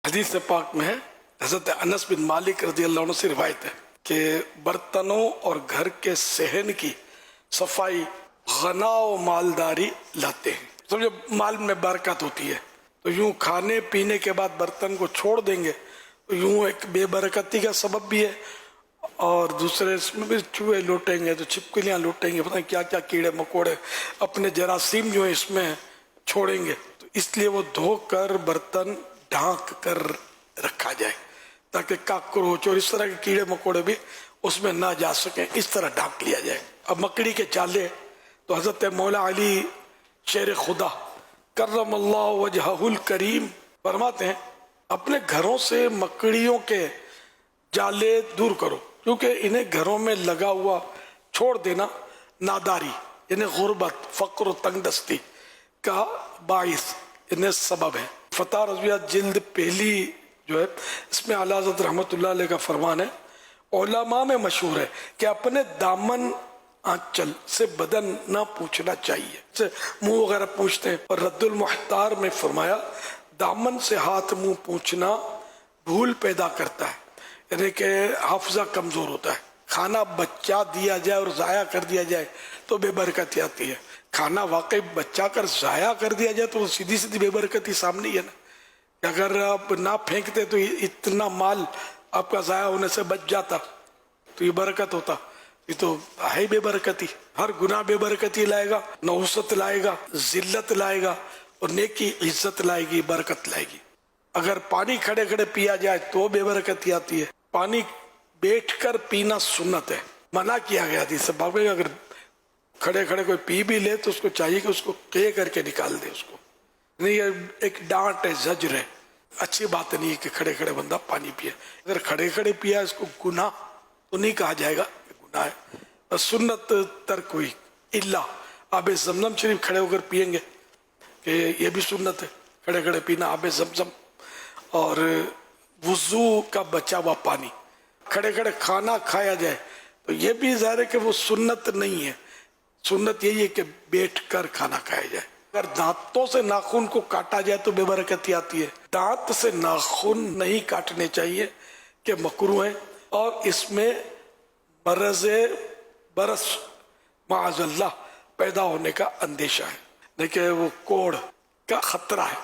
حدیث پاک میں ہے، حضرت انس بن مالک رضی اللہ عنہ سے روایت ہے کہ برتنوں اور گھر کے صحن کی صفائی غنا و مالداری لاتے ہیں. سمجھو مال میں برکت ہوتی ہے، تو یوں کھانے پینے کے بعد برتن کو چھوڑ دیں گے تو یوں ایک بے برکتی کا سبب بھی ہے، اور دوسرے اس میں بھی چوہے لوٹیں گے تو چھپکلیاں لوٹیں گے، پتہ نہیں کیا کیا کیڑے مکوڑے اپنے جراثیم جو اس میں چھوڑیں گے. تو اس لیے وہ دھو کر برتن ڈھانک کر رکھا جائے تاکہ کاکروچ اور اس طرح کے کیڑے مکوڑے بھی اس میں نہ جا سکیں، اس طرح ڈھانک لیا جائے. اب مکڑی کے جالے تو حضرت مولا علی شیر خدا کرم اللہ وجہہ الکریم فرماتے ہیں اپنے گھروں سے مکڑیوں کے جالے دور کرو، کیونکہ انہیں گھروں میں لگا ہوا چھوڑ دینا ناداری یعنی غربت، فقر و تنگ دستی کا باعث انہیں سبب ہے. فتح رضویہ جلد پہلی جو ہے اس میں اعلیٰ حضرت رحمۃ اللہ علیہ کا فرمان ہے، علماء میں مشہور ہے کہ اپنے دامن آنچل سے بدن نہ پوچھنا چاہیے، سے منہ وغیرہ پوچھتے ہیں. اور رد المحتار میں فرمایا دامن سے ہاتھ منہ پوچھنا بھول پیدا کرتا ہے، یعنی کہ حافظہ کمزور ہوتا ہے. کھانا بچا دیا جائے اور ضائع کر دیا جائے تو بے برکتی آتی ہے. کھانا واقعی بچا کر ضائع کر دیا جائے تو سیدھی سیدھی بے برکتی سامنے ہی ہے نا. اگر آپ نہ پھینکتے تو اتنا مال آپ کا ضائع ہونے سے بچ جاتا تو یہ برکت ہوتا. یہ تو ہے بے برکتی. ہر گناہ بے برکتی لائے گا، نحوست لائے گا، ذلت لائے گا، اور نیکی عزت لائے گی، برکت لائے گی. اگر پانی کھڑے کھڑے پیا جائے تو بے برکتی آتی ہے. پانی بیٹھ کر پینا سنت ہے، منع کیا گیا حدیث پاک میں. اگر کھڑے کھڑے کوئی پی بھی لے تو اس کو چاہیے کہ اس کو کہہ کر کے نکال دے. اس کو نہیں، ایک ڈانٹ ہے، زجر ہے. اچھی بات نہیں ہے کہ کھڑے کھڑے بندہ پانی پیے. اگر کھڑے کھڑے پیا اس کو گناہ تو نہیں کہا جائے گا کہ گناہ ہے. سنت ترک ہوئی الا آب زمزم شریف کھڑے ہو کر پیئیں گے کہ یہ بھی سنت ہے، کھڑے کھڑے پینا آب زمزم. اور وضو کا بچا ہوا پانی کھڑے کھڑے کھانا کھایا جائے تو یہ بھی ظاہر ہے کہ وہ سنت نہیں ہے. سنت یہی ہے کہ بیٹھ کر کھانا کھایا جائے. اگر دانتوں سے ناخن کو کاٹا جائے تو بے برکتی آتی ہے. دانت سے ناخن نہیں کاٹنے چاہیے کہ مکروہ ہیں، اور اس میں مرض برس معاذ اللہ پیدا ہونے کا اندیشہ ہے، لیکن وہ کوڑ کا خطرہ ہے.